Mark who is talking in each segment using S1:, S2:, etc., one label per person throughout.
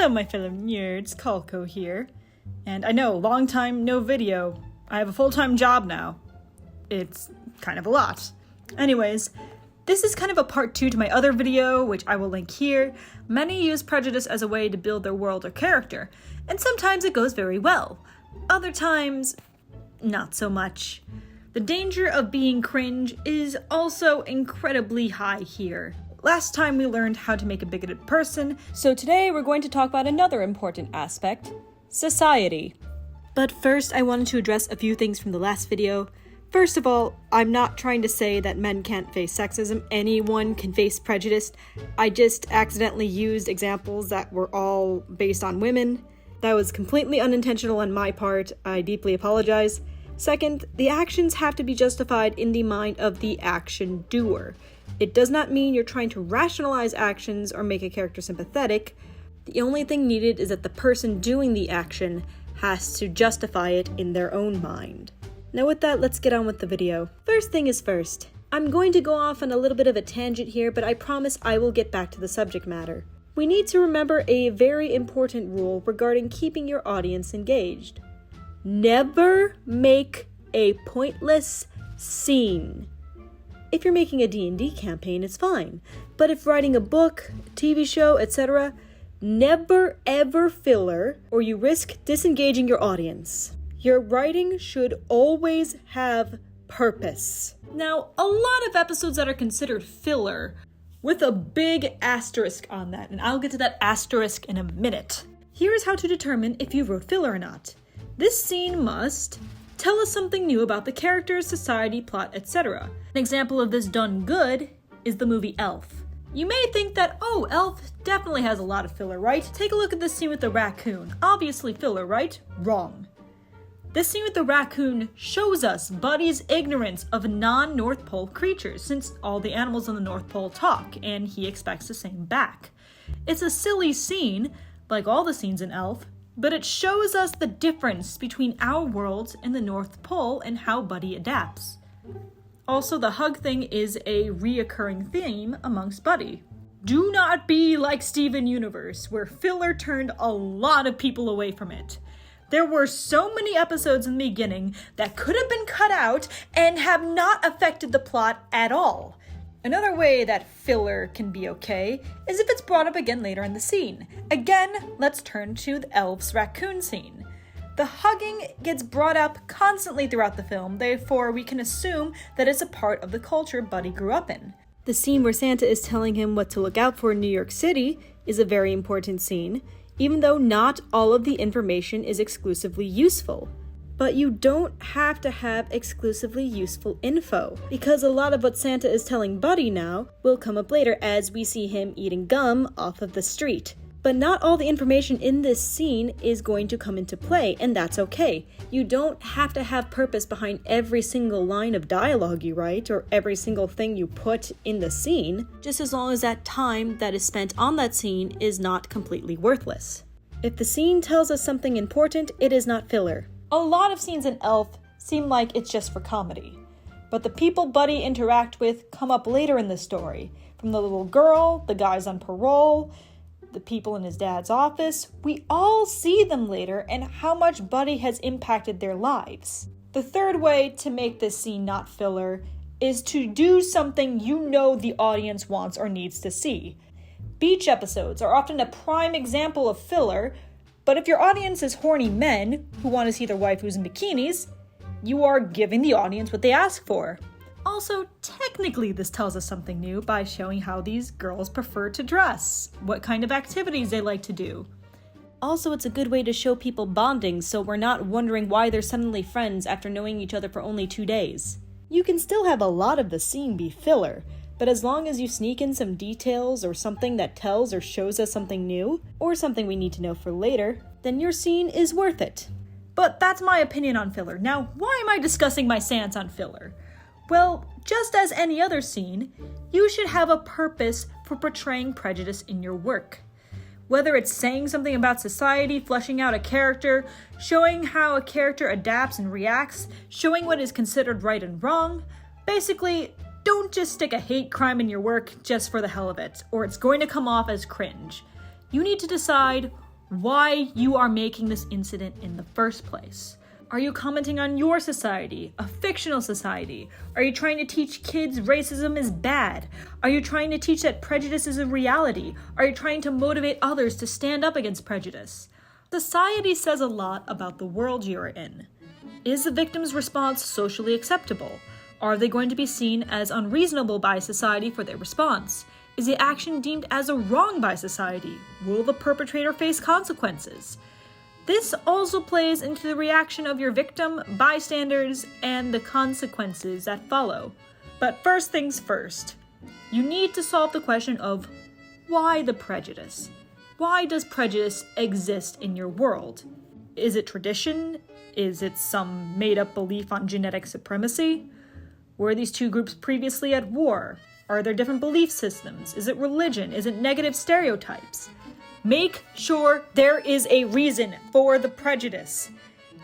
S1: Hello my fellow nerds, Calco here. And I know, long time no video. I have a full-time job now. It's kind of a lot. Anyways, this is kind of a part 2 to my other video, which I will link here. Many use prejudice as a way to build their world or character, and sometimes it goes very well. Other times, not so much. The danger of being cringe is also incredibly high here. Last time we learned how to make a bigoted person, so today we're going to talk about another important aspect, society. But first I wanted to address a few things from the last video. First of all, I'm not trying to say that men can't face sexism. Anyone can face prejudice. I just accidentally used examples that were all based on women. That was completely unintentional on my part. I deeply apologize. Second, the actions have to be justified in the mind of the action doer. It does not mean you're trying to rationalize actions or make a character sympathetic. The only thing needed is that the person doing the action has to justify it in their own mind. Now with that, let's get on with the video. First thing is first. I'm going to go off on a little bit of a tangent here, but I promise I will get back to the subject matter. We need to remember a very important rule regarding keeping your audience engaged. Never make a pointless scene. If you're making a D&D campaign, it's fine. But if writing a book, TV show, etc., never ever filler or you risk disengaging your audience. Your writing should always have purpose. Now, a lot of episodes that are considered filler, with a big asterisk on that, and I'll get to that asterisk in a minute. Here's how to determine if you wrote filler or not. This scene must tell us something new about the characters, society, plot, etc. An example of this done good is the movie Elf. You may think that, oh, Elf definitely has a lot of filler, right? Take a look at this scene with the raccoon. Obviously filler, right? Wrong. This scene with the raccoon shows us Buddy's ignorance of non-North Pole creatures, since all the animals on the North Pole talk, and he expects the same back. It's a silly scene, like all the scenes in Elf, but it shows us the difference between our worlds and the North Pole and how Buddy adapts. Also, the hug thing is a reoccurring theme amongst Buddy. Do not be like Steven Universe, where filler turned a lot of people away from it. There were so many episodes in the beginning that could have been cut out and have not affected the plot at all. Another way that filler can be okay is if it's brought up again later in the scene. Again, let's turn to the Elf's raccoon scene. The hugging gets brought up constantly throughout the film, therefore we can assume that it's a part of the culture Buddy grew up in. The scene where Santa is telling him what to look out for in New York City is a very important scene, even though not all of the information is exclusively useful. But you don't have to have exclusively useful info, because a lot of what Santa is telling Buddy now will come up later as we see him eating gum off of the street. But not all the information in this scene is going to come into play, and that's okay. You don't have to have purpose behind every single line of dialogue you write, or every single thing you put in the scene, just as long as that time that is spent on that scene is not completely worthless. If the scene tells us something important, it is not filler. A lot of scenes in Elf seem like it's just for comedy, but the people Buddy interact with come up later in the story. From the little girl, the guys on parole, the people in his dad's office, we all see them later and how much Buddy has impacted their lives. The third way to make this scene not filler is to do something you know the audience wants or needs to see. Beach episodes are often a prime example of filler, but if your audience is horny men who want to see their waifus in bikinis, you are giving the audience what they ask for. Also, technically this tells us something new by showing how these girls prefer to dress, what kind of activities they like to do. Also, it's a good way to show people bonding so we're not wondering why they're suddenly friends after knowing each other for only 2 days. You can still have a lot of the scene be filler, but as long as you sneak in some details or something that tells or shows us something new, or something we need to know for later, then your scene is worth it. But that's my opinion on filler. Now, why am I discussing my stance on filler? Well, just as any other scene, you should have a purpose for portraying prejudice in your work. Whether it's saying something about society, fleshing out a character, showing how a character adapts and reacts, showing what is considered right and wrong, basically, don't just stick a hate crime in your work just for the hell of it, or it's going to come off as cringe. You need to decide why you are making this incident in the first place. Are you commenting on your society, a fictional society? Are you trying to teach kids racism is bad? Are you trying to teach that prejudice is a reality? Are you trying to motivate others to stand up against prejudice? Society says a lot about the world you're in. Is the victim's response socially acceptable? Are they going to be seen as unreasonable by society for their response? Is the action deemed as a wrong by society? Will the perpetrator face consequences? This also plays into the reaction of your victim, bystanders, and the consequences that follow. But first things first, you need to solve the question of why the prejudice? Why does prejudice exist in your world? Is it tradition? Is it some made-up belief on genetic supremacy? Were these two groups previously at war? Are there different belief systems? Is it religion? Is it negative stereotypes? Make sure there is a reason for the prejudice.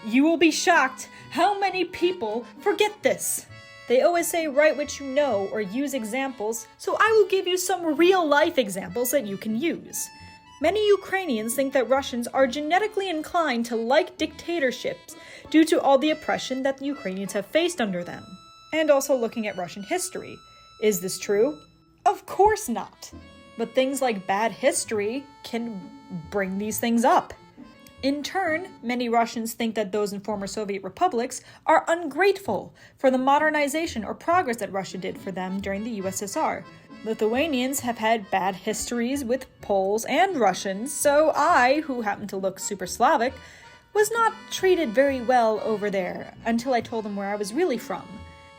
S1: You will be shocked how many people forget this. They always say write what you know or use examples, so I will give you some real-life examples that you can use. Many Ukrainians think that Russians are genetically inclined to like dictatorships due to all the oppression that the Ukrainians have faced under them. And also looking at Russian history. Is this true? Of course not. But things like bad history can bring these things up. In turn, many Russians think that those in former Soviet republics are ungrateful for the modernization or progress that Russia did for them during the USSR. Lithuanians have had bad histories with Poles and Russians, so I, who happen to look super Slavic, was not treated very well over there until I told them where I was really from.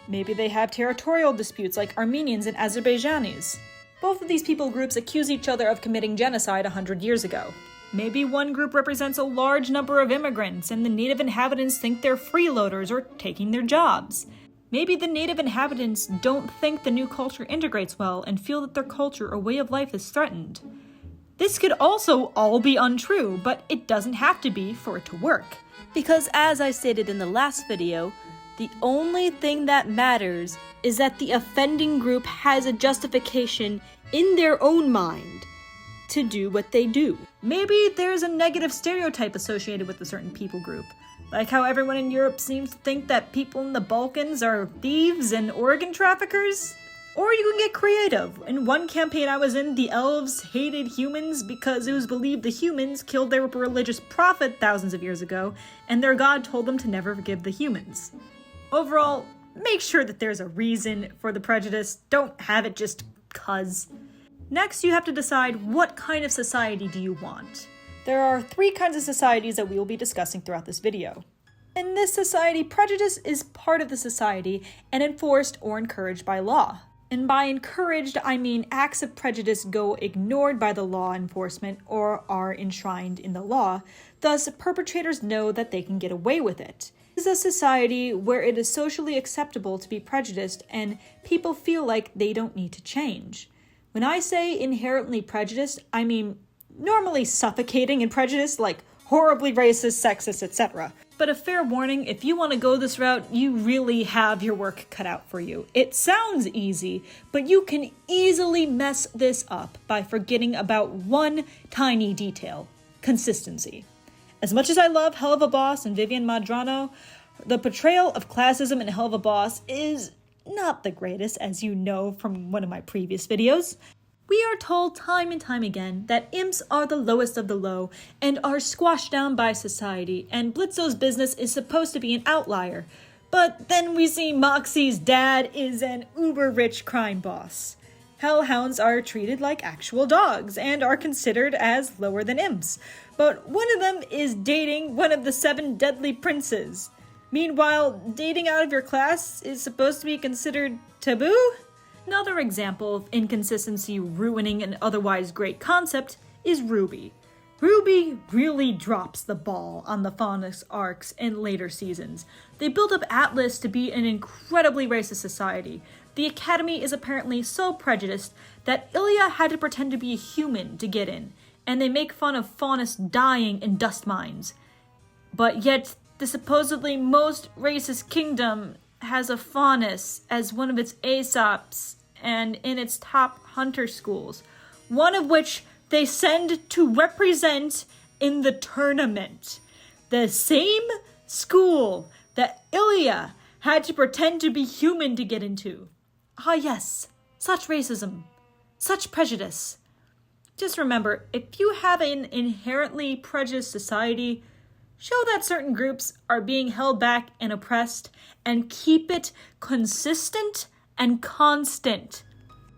S1: Maybe they have territorial disputes like Armenians and Azerbaijanis. Both of these people groups accuse each other of committing genocide 100 years ago. Maybe one group represents a large number of immigrants and the native inhabitants think they're freeloaders or taking their jobs. Maybe the native inhabitants don't think the new culture integrates well and feel that their culture or way of life is threatened. This could also all be untrue, but it doesn't have to be for it to work.
S2: Because as I stated in the last video, the only thing that matters is that the offending group has a justification in their own mind to do what they do.
S1: Maybe there's a negative stereotype associated with a certain people group, like how everyone in Europe seems to think that people in the Balkans are thieves and organ traffickers. Or you can get creative. In one campaign I was in, the elves hated humans because it was believed the humans killed their religious prophet thousands of years ago, and their god told them to never forgive the humans. Overall, make sure that there's a reason for the prejudice. Don't have it just 'cause. Next, you have to decide what kind of society do you want. There are 3 kinds of societies that we will be discussing throughout this video. In this society, prejudice is part of the society and enforced or encouraged by law. And by encouraged, I mean acts of prejudice go ignored by the law enforcement or are enshrined in the law, thus perpetrators know that they can get away with it. This is a society where it is socially acceptable to be prejudiced and people feel like they don't need to change. When I say inherently prejudiced, I mean normally suffocating in prejudice, like horribly racist, sexist, etc. But a fair warning, if you want to go this route, you really have your work cut out for you. It sounds easy, but you can easily mess this up by forgetting about one tiny detail: consistency. As much as I love Hell of a Boss and Vivian Madrano, the portrayal of classism in Hell of a Boss is not the greatest, as you know from one of my previous videos. We are told time and time again that imps are the lowest of the low and are squashed down by society, and Blitzo's business is supposed to be an outlier. But then we see Moxie's dad is an uber-rich crime boss. Hellhounds are treated like actual dogs and are considered as lower than imps, but one of them is dating one of the 7 deadly princes. Meanwhile, dating out of your class is supposed to be considered taboo? Another example of inconsistency ruining an otherwise great concept is RWBY. RWBY really drops the ball on the Faunus arcs in later seasons. They built up Atlas to be an incredibly racist society. The Academy is apparently so prejudiced that Ilya had to pretend to be a human to get in, and they make fun of Faunus dying in dust mines. But yet, the supposedly most racist kingdom has a Faunus as one of its Aesops and in its top hunter schools, one of which they send to represent in the tournament. The same school that Ilya had to pretend to be human to get into. Ah yes, such racism, such prejudice. Just remember, if you have an inherently prejudiced society, show that certain groups are being held back and oppressed, and keep it consistent and constant.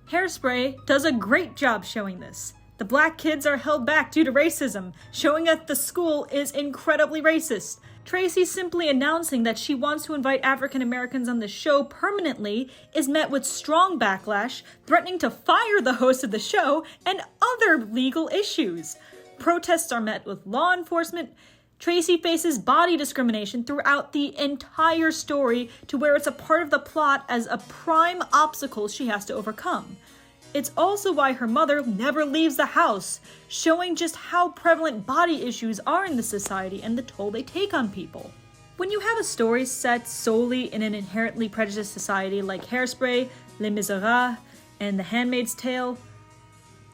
S1: Hairspray does a great job showing this. The black kids are held back due to racism, showing that the school is incredibly racist. Tracy simply announcing that she wants to invite African Americans on the show permanently is met with strong backlash, threatening to fire the host of the show and other legal issues. Protests are met with law enforcement. Tracy faces body discrimination throughout the entire story to where it's a part of the plot as a prime obstacle she has to overcome. It's also why her mother never leaves the house, showing just how prevalent body issues are in the society and the toll they take on people. When you have a story set solely in an inherently prejudiced society like Hairspray, Les Miserables, and The Handmaid's Tale,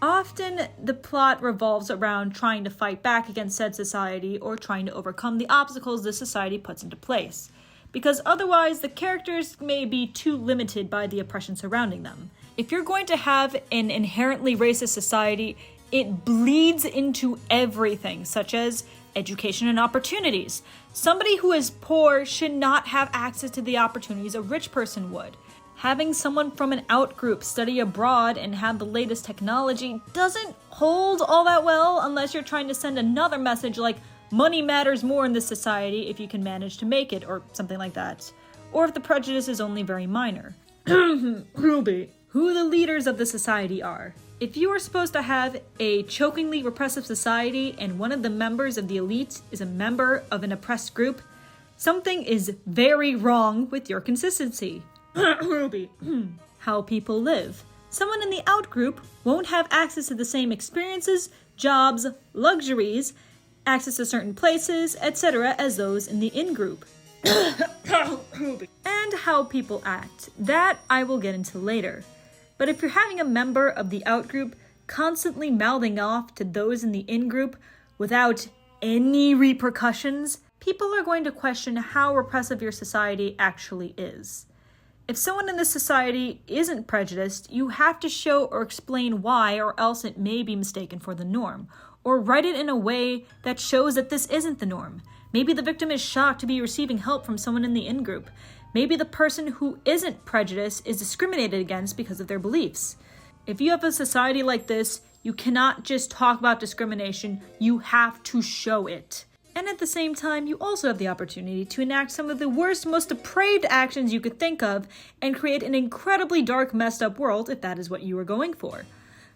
S1: often the plot revolves around trying to fight back against said society or trying to overcome the obstacles this society puts into place, because otherwise the characters may be too limited by the oppression surrounding them. If you're going to have an inherently racist society, it bleeds into everything, such as education and opportunities. Somebody who is poor should not have access to the opportunities a rich person would. Having someone from an out-group study abroad and have the latest technology doesn't hold all that well unless you're trying to send another message like money matters more in this society if you can manage to make it, or something like that. Or if the prejudice is only very minor. RWBY. Who the leaders of the society are. If you are supposed to have a chokingly repressive society and one of the members of the elite is a member of an oppressed group, something is very wrong with your consistency. RWBY. How people live. Someone in the out group won't have access to the same experiences, jobs, luxuries, access to certain places, etc. as those in the in group. And how people act. That I will get into later. But if you're having a member of the out group constantly mouthing off to those in the in group without any repercussions, people are going to question how repressive your society actually is. If someone in this society isn't prejudiced, you have to show or explain why, or else it may be mistaken for the norm, or write it in a way that shows that this isn't the norm. Maybe the victim is shocked to be receiving help from someone in the in group. Maybe the person who isn't prejudiced is discriminated against because of their beliefs. If you have a society like this, you cannot just talk about discrimination, you have to show it. And at the same time, you also have the opportunity to enact some of the worst, most depraved actions you could think of and create an incredibly dark, messed up world if that is what you are going for.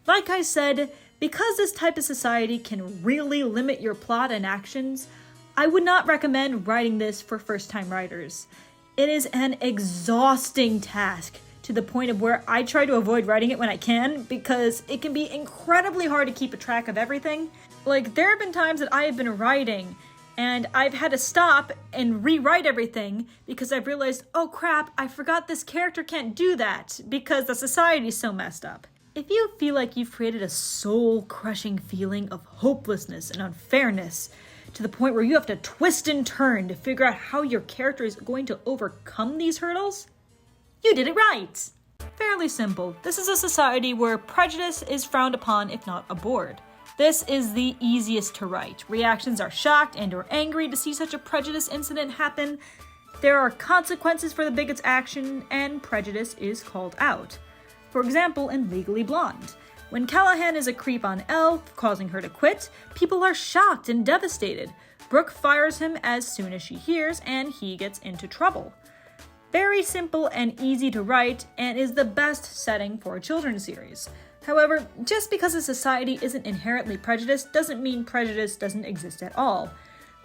S1: Like I said, because this type of society can really limit your plot and actions, I would not recommend writing this for first-time writers. It is an exhausting task to the point of where I try to avoid writing it when I can because it can be incredibly hard to keep a track of everything. Like, there have been times that I have been writing and I've had to stop and rewrite everything because I've realized, oh crap, I forgot this character can't do that because the society's so messed up. If you feel like you've created a soul-crushing feeling of hopelessness and unfairness, to the point where you have to twist and turn to figure out how your character is going to overcome these hurdles, you did it right! Fairly simple. This is a society where prejudice is frowned upon, if not abhorred. This is the easiest to write. Reactions are shocked and or angry to see such a prejudice incident happen. There are consequences for the bigot's action, and prejudice is called out. For example, in Legally Blonde. When Callahan is a creep on Elle, causing her to quit, people are shocked and devastated. Brooke fires him as soon as she hears, and he gets into trouble. Very simple and easy to write, and is the best setting for a children's series. However, just because a society isn't inherently prejudiced doesn't mean prejudice doesn't exist at all.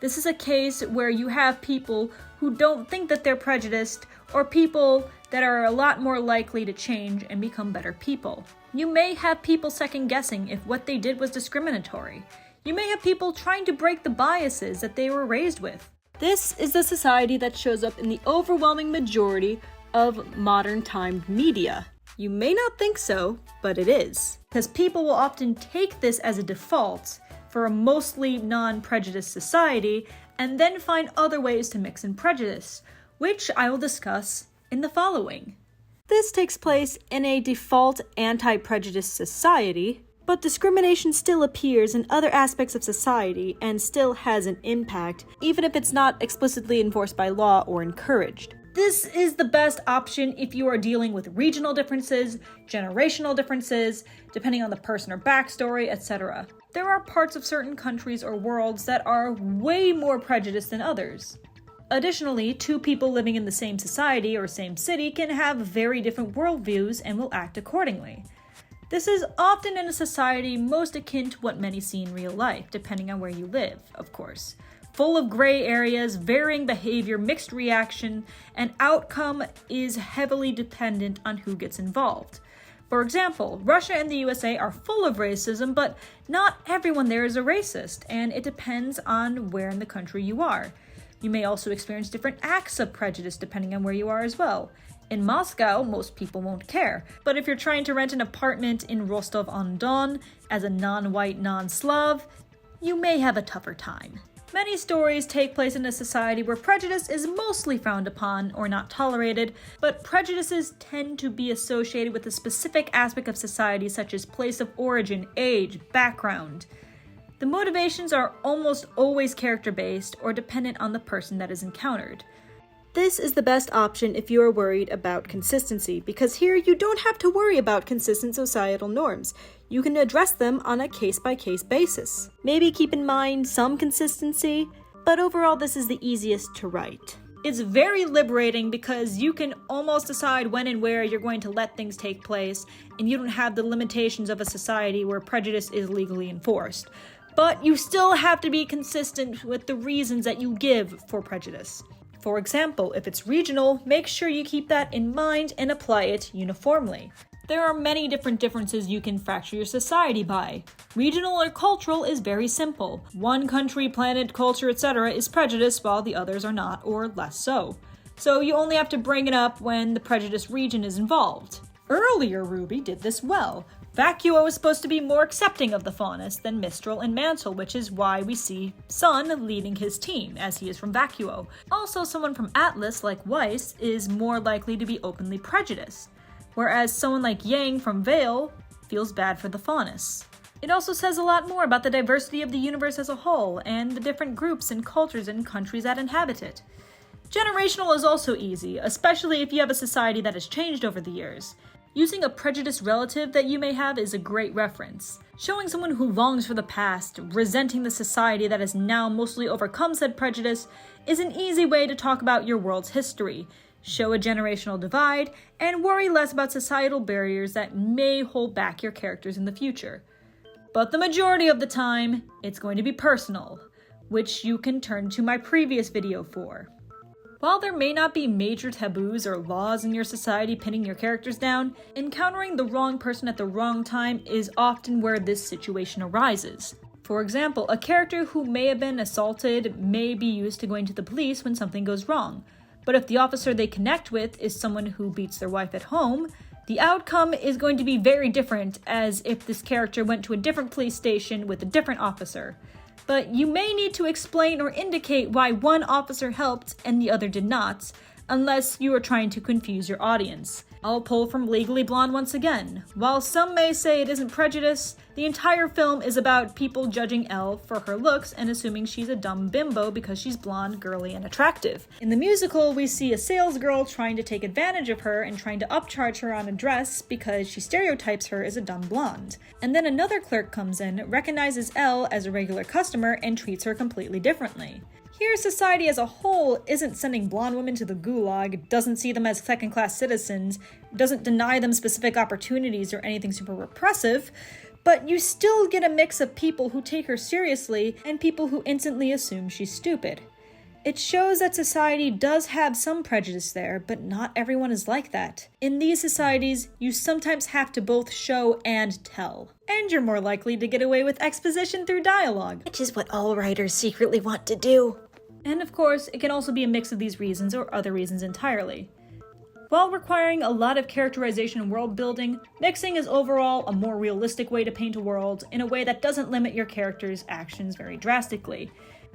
S1: This is a case where you have people who don't think that they're prejudiced, or people that are a lot more likely to change and become better people. You may have people second-guessing if what they did was discriminatory. You may have people trying to break the biases that they were raised with. This is the society that shows up in the overwhelming majority of modern-timed media. You may not think so, but it is. Because people will often take this as a default, for a mostly non-prejudiced society, and then find other ways to mix in prejudice, which I will discuss in the following.
S2: This takes place in a default anti-prejudiced society, but discrimination still appears in other aspects of society and still has an impact, even if it's not explicitly enforced by law or encouraged.
S1: This is the best option if you are dealing with regional differences, generational differences, depending on the person or backstory, etc. There are parts of certain countries or worlds that are way more prejudiced than others. Additionally, two people living in the same society or same city can have very different worldviews and will act accordingly. This is often in a society most akin to what many see in real life, depending on where you live, of course. Full of gray areas, varying behavior, mixed reaction, and outcome is heavily dependent on who gets involved. For example, Russia and the USA are full of racism, but not everyone there is a racist, and it depends on where in the country you are. You may also experience different acts of prejudice depending on where you are as well. In Moscow, most people won't care, but if you're trying to rent an apartment in Rostov-on-Don as a non-white, non-Slav, you may have a tougher time. Many stories take place in a society where prejudice is mostly frowned upon or not tolerated, but prejudices tend to be associated with a specific aspect of society such as place of origin, age, background. The motivations are almost always character-based or dependent on the person that is encountered.
S2: This is the best option if you are worried about consistency, because here you don't have to worry about consistent societal norms. You can address them on a case-by-case basis. Maybe keep in mind some consistency, but overall this is the easiest to write.
S1: It's very liberating because you can almost decide when and where you're going to let things take place, and you don't have the limitations of a society where prejudice is legally enforced. But you still have to be consistent with the reasons that you give for prejudice. For example, if it's regional, make sure you keep that in mind and apply it uniformly. There are many different differences you can fracture your society by. Regional or cultural is very simple. One country, planet, culture, etc. is prejudiced while the others are not, or less so. So you only have to bring it up when the prejudiced region is involved. Earlier RWBY did this well. Vacuo is supposed to be more accepting of the faunus than Mistral and Mantle, which is why we see Sun leading his team, as he is from Vacuo. Also, someone from Atlas, like Weiss, is more likely to be openly prejudiced, whereas someone like Yang from Vale feels bad for the faunus. It also says a lot more about the diversity of the universe as a whole, and the different groups and cultures and countries that inhabit it. Generational is also easy, especially if you have a society that has changed over the years. Using a prejudiced relative that you may have is a great reference. Showing someone who longs for the past, resenting the society that has now mostly overcome said prejudice, is an easy way to talk about your world's history, show a generational divide, and worry less about societal barriers that may hold back your characters in the future. But the majority of the time, it's going to be personal, which you can turn to my previous video for. While there may not be major taboos or laws in your society pinning your characters down, encountering the wrong person at the wrong time is often where this situation arises. For example, a character who may have been assaulted may be used to going to the police when something goes wrong. But if the officer they connect with is someone who beats their wife at home, the outcome is going to be very different as if this character went to a different police station with a different officer. But you may need to explain or indicate why one officer helped and the other did not, unless you are trying to confuse your audience. I'll pull from Legally Blonde once again. While some may say it isn't prejudice, the entire film is about people judging Elle for her looks and assuming she's a dumb bimbo because she's blonde, girly, and attractive. In the musical, we see a salesgirl trying to take advantage of her and trying to upcharge her on a dress because she stereotypes her as a dumb blonde. And then another clerk comes in, recognizes Elle as a regular customer, and treats her completely differently. Here, society as a whole isn't sending blonde women to the gulag, doesn't see them as second-class citizens, doesn't deny them specific opportunities or anything super repressive, but you still get a mix of people who take her seriously and people who instantly assume she's stupid. It shows that society does have some prejudice there, but not everyone is like that. In these societies, you sometimes have to both show and tell. And you're more likely to get away with exposition through dialogue,
S3: Which is what all writers secretly want to do.
S1: and of course, it can also be a mix of these reasons or other reasons entirely. While requiring a lot of characterization and world building, mixing is overall a more realistic way to paint a world in a way that doesn't limit your character's actions very drastically.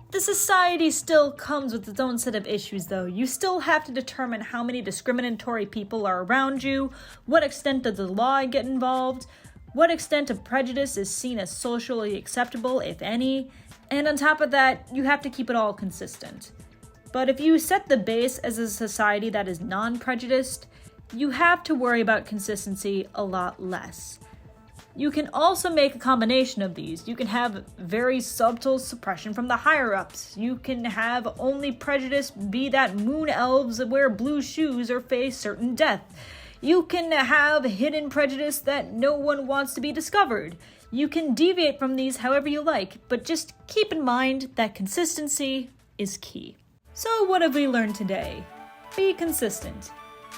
S1: The society still comes with its own set of issues though. You still have to determine how many discriminatory people are around you, what extent does the law get involved, what extent of prejudice is seen as socially acceptable, if any, and on top of that, you have to keep it all consistent. But if you set the base as a society that is non-prejudiced, you have to worry about consistency a lot less. You can also make a combination of these. You can have very subtle suppression from the higher-ups. You can have only prejudice be that moon elves wear blue shoes or face certain death. You can have hidden prejudice that no one wants to be discovered. You can deviate from these however you like, but just keep in mind that consistency is key. So what have we learned today? Be consistent.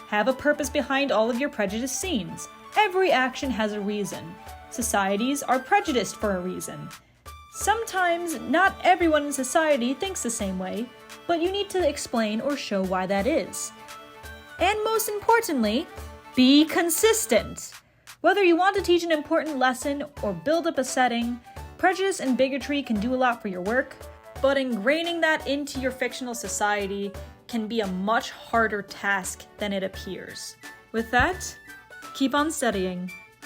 S1: Have a purpose behind all of your prejudice scenes. Every action has a reason. Societies are prejudiced for a reason. Sometimes not everyone in society thinks the same way, but you need to explain or show why that is. And most importantly, be consistent. Whether you want to teach an important lesson or build up a setting, prejudice and bigotry can do a lot for your work, but ingraining that into your fictional society can be a much harder task than it appears. With that, keep on studying.